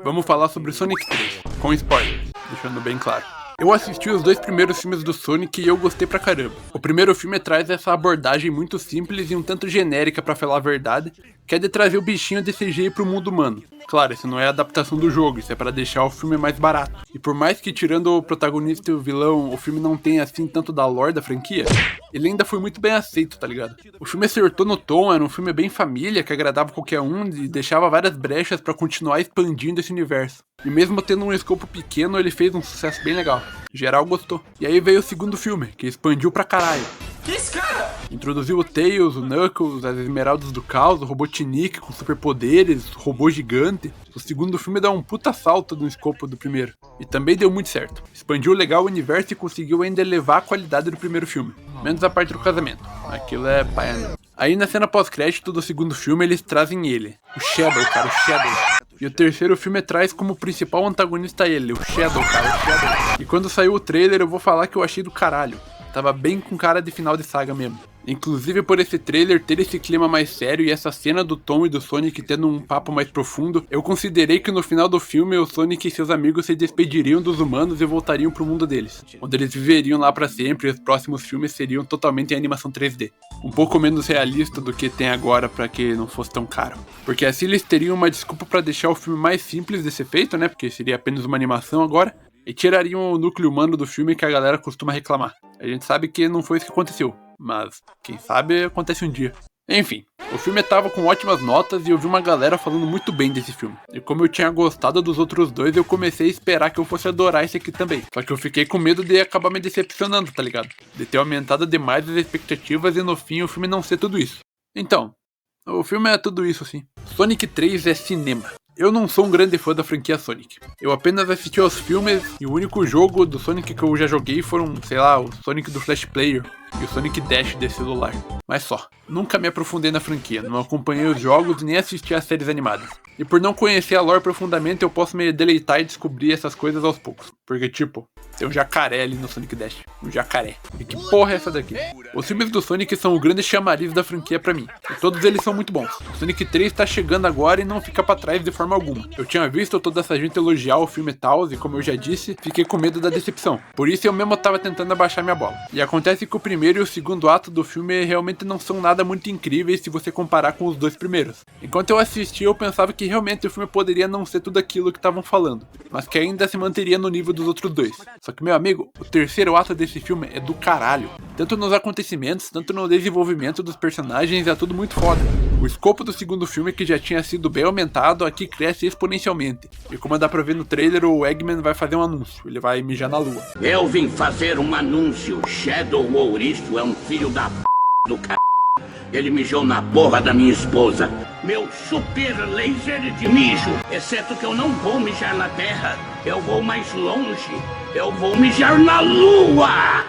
vamos falar sobre Sonic 3, com spoilers, deixando bem claro. Eu assisti os dois primeiros filmes do Sonic e eu gostei pra caramba. O primeiro filme traz essa abordagem muito simples e um tanto genérica, pra falar a verdade, que é de trazer o bichinho de CGI pro mundo humano. Claro, isso não é a adaptação do jogo, isso é pra deixar o filme mais barato. E por mais que tirando o protagonista e o vilão, o filme não tenha assim tanto da lore da franquia, ele ainda foi muito bem aceito, tá ligado? O filme acertou no tom, era um filme bem família, que agradava qualquer um e deixava várias brechas pra continuar expandindo esse universo. E mesmo tendo um escopo pequeno, ele fez um sucesso bem legal. Geral gostou. E aí veio o segundo filme, que expandiu pra caralho. Que esse cara? Introduziu o Tails, o Knuckles, as Esmeraldas do Caos, o Robotnik com superpoderes, o robô gigante. O segundo filme dá um puta salto no escopo do primeiro. E também deu muito certo. Expandiu legal o universo e conseguiu ainda elevar a qualidade do primeiro filme. Menos a parte do casamento. Aquilo é paia. Aí na cena pós-crédito do segundo filme eles trazem ele. O Shadow, cara, o Shadow. E o terceiro filme traz como principal antagonista ele, o Shadow, cara, o Shadow. E quando saiu o trailer eu vou falar que eu achei do caralho. Tava bem com cara de final de saga mesmo. Inclusive por esse trailer ter esse clima mais sério e essa cena do Tom e do Sonic tendo um papo mais profundo, eu considerei que no final do filme o Sonic e seus amigos se despediriam dos humanos e voltariam pro mundo deles, onde eles viveriam lá pra sempre e os próximos filmes seriam totalmente em animação 3D. Um pouco menos realista do que tem agora pra que não fosse tão caro. Porque assim eles teriam uma desculpa pra deixar o filme mais simples de ser feito, né, porque seria apenas uma animação agora, e tirariam o núcleo humano do filme que a galera costuma reclamar. A gente sabe que não foi isso que aconteceu, mas quem sabe acontece um dia. Enfim, o filme tava com ótimas notas e eu vi uma galera falando muito bem desse filme. E como eu tinha gostado dos outros dois, eu comecei a esperar que eu fosse adorar esse aqui também. Só que eu fiquei com medo de acabar me decepcionando, tá ligado? De ter aumentado demais as expectativas e no fim o filme não ser tudo isso. Então, o filme é tudo isso assim. Sonic 3 é cinema. Eu não sou um grande fã da franquia Sonic. Eu apenas assisti aos filmes e o único jogo do Sonic que eu já joguei foram, sei lá, o Sonic do Flash Player e o Sonic Dash de celular. Mas só. Nunca me aprofundei na franquia, não acompanhei os jogos nem assisti às séries animadas. E por não conhecer a lore profundamente, eu posso me deleitar e descobrir essas coisas aos poucos. Porque tipo, tem um jacaré ali no Sonic Dash. Um jacaré. E que porra é essa daqui? Os filmes do Sonic são o grande chamariz da franquia pra mim. E todos eles são muito bons. O Sonic 3 tá chegando agora e não fica pra trás de forma alguma. Eu tinha visto toda essa gente elogiar o filme e tal, e como eu já disse, fiquei com medo da decepção. Por isso eu mesmo tava tentando abaixar minha bola. E acontece que o primeiro e o segundo ato do filme realmente não são nada muito incríveis se você comparar com os dois primeiros. Enquanto eu assistia, eu pensava que realmente o filme poderia não ser tudo aquilo que estavam falando, mas que ainda se manteria no nível dos outros dois. Só que, meu amigo, o terceiro ato desse filme é do caralho. Tanto nos acontecimentos, tanto no desenvolvimento dos personagens, é tudo muito foda. O escopo do segundo filme, que já tinha sido bem aumentado, aqui cresce exponencialmente. E como dá pra ver no trailer, o Eggman vai fazer um anúncio, ele vai mijar na lua. Eu vim fazer um anúncio. Shadow Ouriço é um filho da p do c... Ele mijou na porra da minha esposa. Meu super laser de mijo. Exceto que eu não vou mijar na terra. Eu vou mais longe. Eu vou mijar na lua.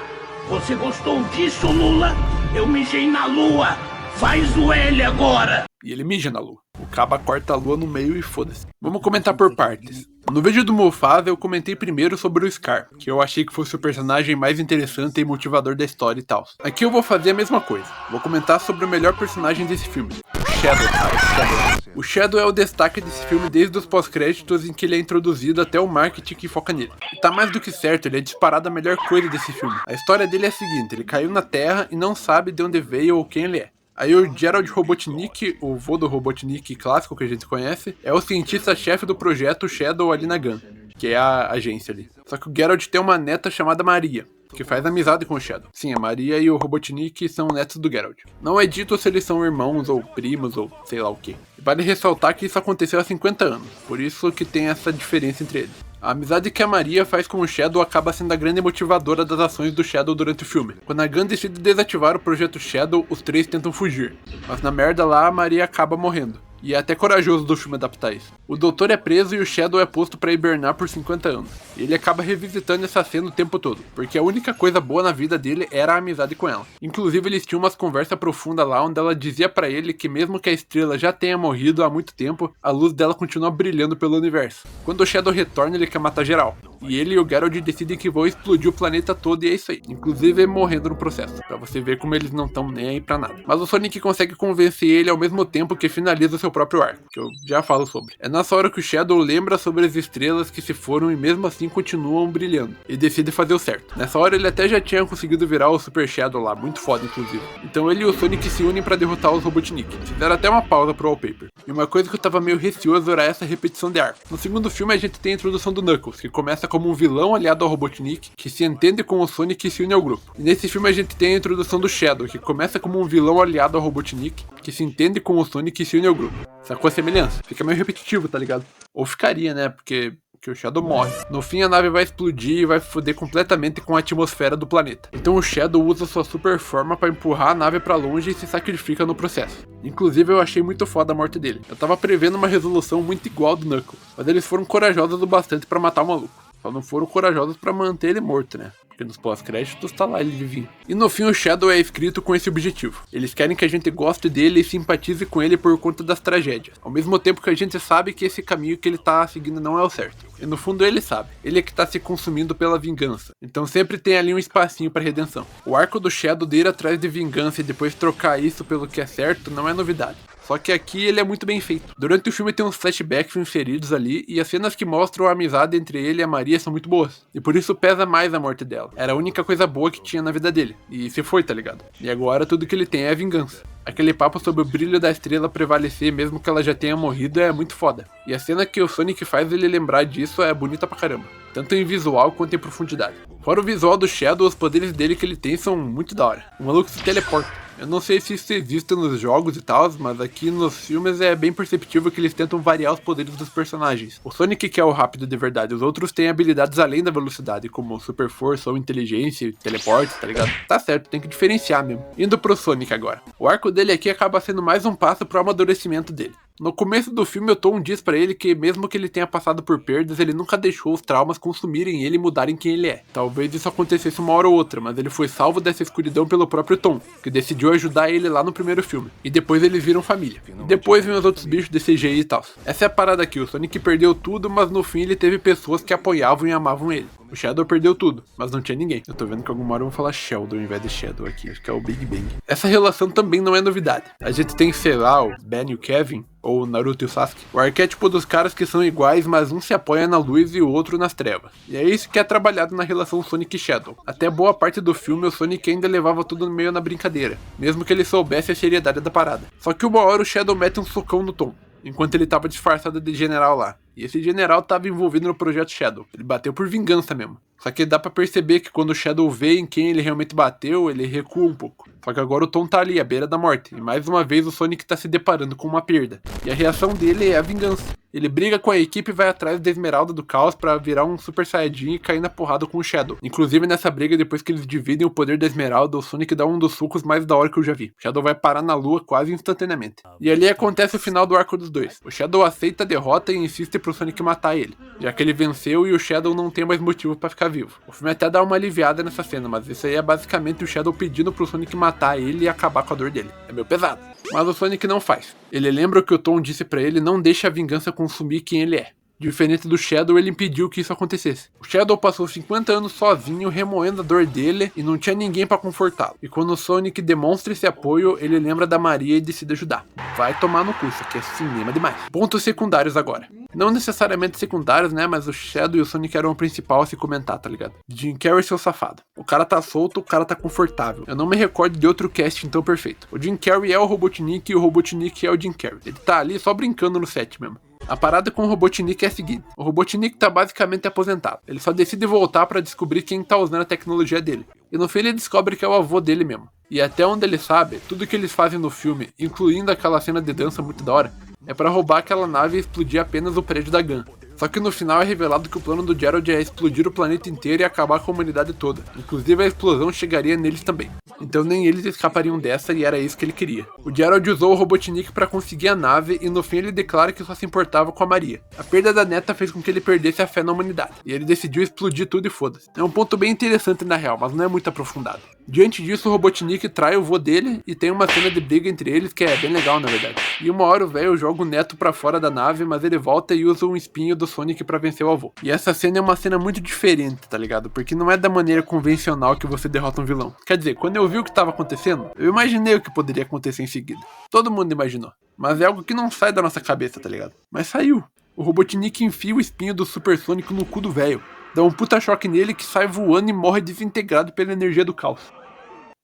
Você gostou disso, Lula? Eu mijei na lua. Faz o L agora. E ele mija na lua. O Caba corta a lua no meio e foda-se. Vamos comentar por partes. No vídeo do Mufasa eu comentei primeiro sobre o Scar, que eu achei que fosse o personagem mais interessante e motivador da história e tal. Aqui eu vou fazer a mesma coisa. Vou comentar sobre o melhor personagem desse filme. O Shadow, cara, o Shadow. O Shadow é o destaque desse filme desde os pós-créditos em que ele é introduzido até o marketing que foca nele. E tá mais do que certo, ele é disparado a melhor coisa desse filme. A história dele é a seguinte, ele caiu na Terra e não sabe de onde veio ou quem ele é. Aí o Gerald Robotnik, o vô do Robotnik clássico que a gente conhece, é o cientista-chefe do projeto Shadow ali na GUN, que é a agência ali. Só que o Gerald tem uma neta chamada Maria, que faz amizade com o Shadow. Sim, a Maria e o Robotnik são netos do Gerald. Não é dito se eles são irmãos ou primos ou sei lá o que. Vale ressaltar que isso aconteceu há 50 anos, por isso que tem essa diferença entre eles. A amizade que a Maria faz com o Shadow acaba sendo a grande motivadora das ações do Shadow durante o filme. Quando a Gun decide desativar o projeto Shadow, os três tentam fugir. Mas na merda lá, a Maria acaba morrendo. E é até corajoso do filme adaptar isso. O doutor é preso e o Shadow é posto pra hibernar por 50 anos. E ele acaba revisitando essa cena o tempo todo, porque a única coisa boa na vida dele era a amizade com ela. Inclusive eles tinham umas conversas profundas lá, onde ela dizia pra ele que mesmo que a estrela já tenha morrido há muito tempo, a luz dela continua brilhando pelo universo. Quando o Shadow retorna, ele quer matar geral. E ele e o Geralt decidem que vão explodir o planeta todo e é isso aí. Inclusive morrendo no processo, pra você ver como eles não estão nem aí pra nada. Mas o Sonic consegue convencer ele ao mesmo tempo que finaliza o seu próprio arco, que eu já falo sobre. É nessa hora que o Shadow lembra sobre as estrelas que se foram e mesmo assim continuam brilhando. E decide fazer o certo. Nessa hora ele até já tinha conseguido virar o Super Shadow lá, muito foda inclusive. Então ele e o Sonic se unem pra derrotar os Robotnik. Fizeram até uma pausa pro wallpaper. E uma coisa que eu tava meio receoso era essa repetição de arco. No segundo filme a gente tem a introdução do Knuckles, que começa como um vilão aliado ao Robotnik, que se entende com o Sonic e se une ao grupo. E nesse filme a gente tem a introdução do Shadow, que começa como um vilão aliado ao Robotnik, que se entende com o Sonic e se une ao grupo. Sacou a semelhança? Fica meio repetitivo, tá ligado? Ou ficaria, né? Porque o Shadow morre. No fim a nave vai explodir e vai foder completamente com a atmosfera do planeta. Então o Shadow usa sua super forma pra empurrar a nave pra longe e se sacrifica no processo. Inclusive eu achei muito foda a morte dele. Eu tava prevendo uma resolução muito igual do Knuckles, mas eles foram corajosos o bastante pra matar o maluco. Só não foram corajosos pra manter ele morto, né? Porque nos pós-créditos tá lá ele vivinho. E no fim o Shadow é escrito com esse objetivo. Eles querem que a gente goste dele e simpatize com ele por conta das tragédias. Ao mesmo tempo que a gente sabe que esse caminho que ele tá seguindo não é o certo. E no fundo ele sabe. Ele é que tá se consumindo pela vingança. Então sempre tem ali um espacinho pra redenção. O arco do Shadow de ir atrás de vingança e depois trocar isso pelo que é certo não é novidade. Só que aqui ele é muito bem feito. Durante o filme tem uns flashbacks inseridos ali, e as cenas que mostram a amizade entre ele e a Maria são muito boas. E por isso pesa mais a morte dela. Era a única coisa boa que tinha na vida dele. E se foi, tá ligado? E agora tudo que ele tem é a vingança. Aquele papo sobre o brilho da estrela prevalecer mesmo que ela já tenha morrido é muito foda. E a cena que o Sonic faz ele lembrar disso é bonita pra caramba. Tanto em visual quanto em profundidade. Fora o visual do Shadow, os poderes dele que ele tem são muito da hora. O maluco se teleporta. Eu não sei se isso existe nos jogos e tal, mas aqui nos filmes é bem perceptível que eles tentam variar os poderes dos personagens. O Sonic que é o rápido de verdade, os outros têm habilidades além da velocidade, como super força ou inteligência, teleporte, tá ligado? Tá certo, tem que diferenciar mesmo. Indo pro Sonic agora. O arco dele aqui acaba sendo mais um passo pro amadurecimento dele. No começo do filme o Tom diz pra ele que mesmo que ele tenha passado por perdas, ele nunca deixou os traumas consumirem ele e mudarem quem ele é. Talvez isso acontecesse uma hora ou outra, mas ele foi salvo dessa escuridão pelo próprio Tom, que decidiu ajudar ele lá no primeiro filme. E depois eles viram família. E depois vem os outros bichos de CGI e tal. Essa é a parada aqui, o Sonic perdeu tudo, mas no fim ele teve pessoas que apoiavam e amavam ele. O Shadow perdeu tudo, mas não tinha ninguém. Eu tô vendo que alguma hora eu vou falar Sheldon ao invés de Shadow aqui, acho que é o Big Bang. Essa relação também não é novidade. A gente tem, sei lá, o Ben e o Kevin, ou o Naruto e o Sasuke. O arquétipo dos caras que são iguais, mas um se apoia na luz e o outro nas trevas. E é isso que é trabalhado na relação Sonic e Shadow. Até boa parte do filme o Sonic ainda levava tudo meio na brincadeira, mesmo que ele soubesse a seriedade da parada. Só que uma hora o Shadow mete um socão no Tom, enquanto ele tava disfarçado de general lá. E esse general tava envolvido no projeto Shadow. Ele bateu por vingança mesmo. Só que dá pra perceber que quando o Shadow vê em quem ele realmente bateu, ele recua um pouco. Só que agora o Tom tá ali, à beira da morte. E mais uma vez o Sonic tá se deparando com uma perda. E a reação dele é a vingança. Ele briga com a equipe e vai atrás da Esmeralda do Caos pra virar um Super Saiyajin e cair na porrada com o Shadow. Inclusive nessa briga, depois que eles dividem o poder da Esmeralda, o Sonic dá um dos socos mais da hora que eu já vi. O Shadow vai parar na lua quase instantaneamente. E ali acontece o final do arco dos dois. O Shadow aceita a derrota e insiste pro Sonic matar ele, já que ele venceu e o Shadow não tem mais motivo pra ficar vivo. O filme até dá uma aliviada nessa cena, mas isso aí é basicamente o Shadow pedindo pro Sonic matar ele e acabar com a dor dele. É meio pesado. Mas o Sonic não faz. Ele lembra o que o Tom disse pra ele: não deixe a vingança consumir quem ele é. Diferente do Shadow, ele impediu que isso acontecesse. O Shadow passou 50 anos sozinho, remoendo a dor dele, e não tinha ninguém pra confortá-lo. E quando o Sonic demonstra esse apoio, ele lembra da Maria e decide ajudar. Vai tomar no cu, isso aqui é cinema demais. Pontos secundários agora. Não necessariamente secundários, né, mas o Shadow e o Sonic eram o principal a se comentar, tá ligado? Jim Carrey, seu safado. O cara tá solto, o cara tá confortável. Eu não me recordo de outro casting tão perfeito. O Jim Carrey é o Robotnik e o Robotnik é o Jim Carrey. Ele tá ali só brincando no set mesmo. A parada com o Robotnik é a seguinte: o Robotnik tá basicamente aposentado. Ele só decide voltar pra descobrir quem tá usando a tecnologia dele. E no fim ele descobre que é o avô dele mesmo. E até onde ele sabe, tudo que eles fazem no filme, incluindo aquela cena de dança muito da hora, é pra roubar aquela nave e explodir apenas o prédio da GUN. Só que no final é revelado que o plano do Geralt é explodir o planeta inteiro e acabar com a humanidade toda. Inclusive a explosão chegaria neles também. Então nem eles escapariam dessa e era isso que ele queria. O Geralt usou o Robotnik pra conseguir a nave e no fim ele declara que só se importava com a Maria. A perda da neta fez com que ele perdesse a fé na humanidade. E ele decidiu explodir tudo e foda-se. É um ponto bem interessante na real, mas não é muito aprofundado. Diante disso, o Robotnik trai o vô dele e tem uma cena de briga entre eles que é bem legal, na verdade. E uma hora o velho joga o neto pra fora da nave, mas ele volta e usa um espinho do Sonic pra vencer o avô. E essa cena é uma cena muito diferente, tá ligado? Porque não é da maneira convencional que você derrota um vilão. Quer dizer, quando eu vi o que tava acontecendo, eu imaginei o que poderia acontecer em seguida. Todo mundo imaginou. Mas é algo que não sai da nossa cabeça, tá ligado? Mas saiu. O Robotnik enfia o espinho do Super Sonic no cu do velho. Dá um puta choque nele que sai voando e morre desintegrado pela energia do caos.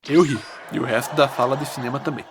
Eu ri. E o resto da sala de cinema também.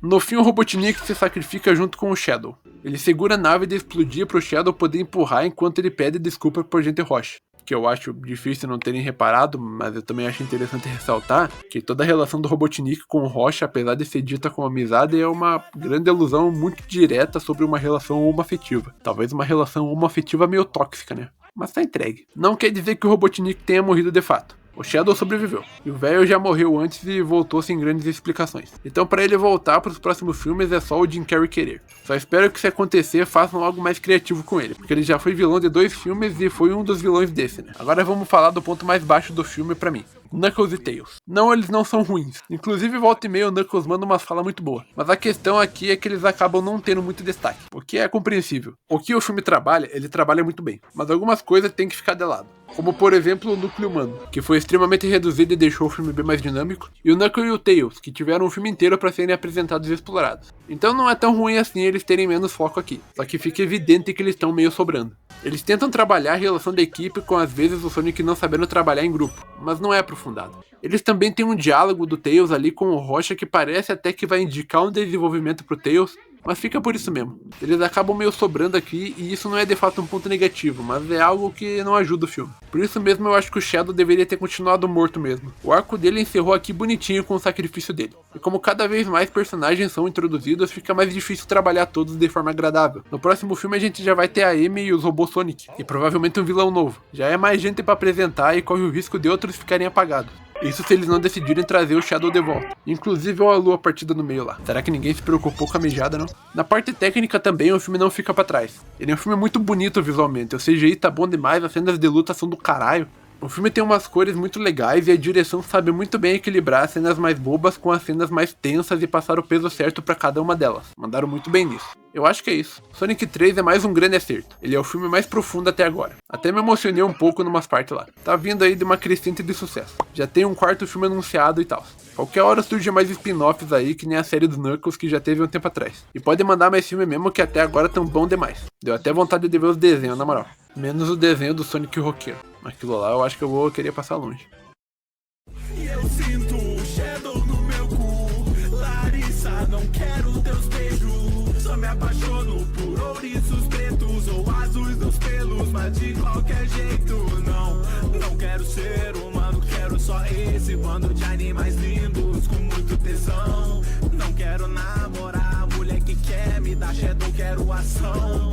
No fim, o Robotnik se sacrifica junto com o Shadow. Ele segura a nave de explodir pro Shadow poder empurrar enquanto ele pede desculpa pro Agente Rocha. Que eu acho difícil não terem reparado, mas eu também acho interessante ressaltar que toda a relação do Robotnik com o Rocha, apesar de ser dita como amizade, é uma grande alusão muito direta sobre uma relação homoafetiva. Talvez uma relação homoafetiva meio tóxica, né? Mas tá entregue. Não quer dizer que o Robotnik tenha morrido de fato. O Shadow sobreviveu, e o velho já morreu antes e voltou sem grandes explicações. Então pra ele voltar pros próximos filmes é só o Jim Carrey querer. Só espero que se acontecer façam algo mais criativo com ele, porque ele já foi vilão de 2 filmes e foi um dos vilões desse, né? Agora vamos falar do ponto mais baixo do filme pra mim. Knuckles e Tails. Não, eles não são ruins. Inclusive, volta e meia o Knuckles manda uma fala muito boa. Mas a questão aqui é que eles acabam não tendo muito destaque, o que é compreensível. O que o filme trabalha, ele trabalha muito bem. Mas algumas coisas tem que ficar de lado. Como, por exemplo, o núcleo humano, que foi extremamente reduzido e deixou o filme bem mais dinâmico. E o Knuckles e o Tails, que tiveram um filme inteiro para serem apresentados e explorados. Então não é tão ruim assim eles terem menos foco aqui. Só que fica evidente que eles estão meio sobrando. Eles tentam trabalhar a relação da equipe com às vezes o Sonic não sabendo trabalhar em grupo, mas não é aprofundado. Eles também têm um diálogo do Tails ali com o Rocha que parece até que vai indicar um desenvolvimento pro Tails, mas fica por isso mesmo. Eles acabam meio sobrando aqui e isso não é de fato um ponto negativo, mas é algo que não ajuda o filme. Por isso mesmo eu acho que o Shadow deveria ter continuado morto mesmo. O arco dele encerrou aqui bonitinho com o sacrifício dele. E como cada vez mais personagens são introduzidos, fica mais difícil trabalhar todos de forma agradável. No próximo filme a gente já vai ter a Amy e os robôs Sonic, e provavelmente um vilão novo. Já é mais gente pra apresentar e corre o risco de outros ficarem apagados. Isso se eles não decidirem trazer o Shadow de volta. Inclusive olha a lua partida no meio lá. Será que ninguém se preocupou com a mijada, não? Na parte técnica também o filme não fica pra trás. Ele é um filme muito bonito visualmente. O CGI tá bom demais, as cenas de luta são do caralho. O filme tem umas cores muito legais e a direção sabe muito bem equilibrar as cenas mais bobas com as cenas mais tensas e passar o peso certo pra cada uma delas. Mandaram muito bem nisso. Eu acho que é isso. Sonic 3 é mais um grande acerto. Ele é o filme mais profundo até agora. Até me emocionei um pouco numas partes lá. Tá vindo aí de uma crescente de sucesso. Já tem um 4º filme anunciado e tal. Qualquer hora surge mais spin-offs aí, que nem a série dos Knuckles que já teve um tempo atrás. E pode mandar mais filme mesmo que até agora tão bom demais. Deu até vontade de ver os desenhos, na moral. Menos o desenho do Sonic roqueiro. Aquilo lá eu acho que eu vou querer passar longe. E eu sinto o Shadow no meu cu. Larissa, não quero teus beijos. Só me apaixono por ouriços pretos ou azuis dos pelos, mas de qualquer jeito não quero ser humano, quero só esse bando de animais lindos com muito tesão. Não quero namorar mulher que quer me dar Shadow, quero ação.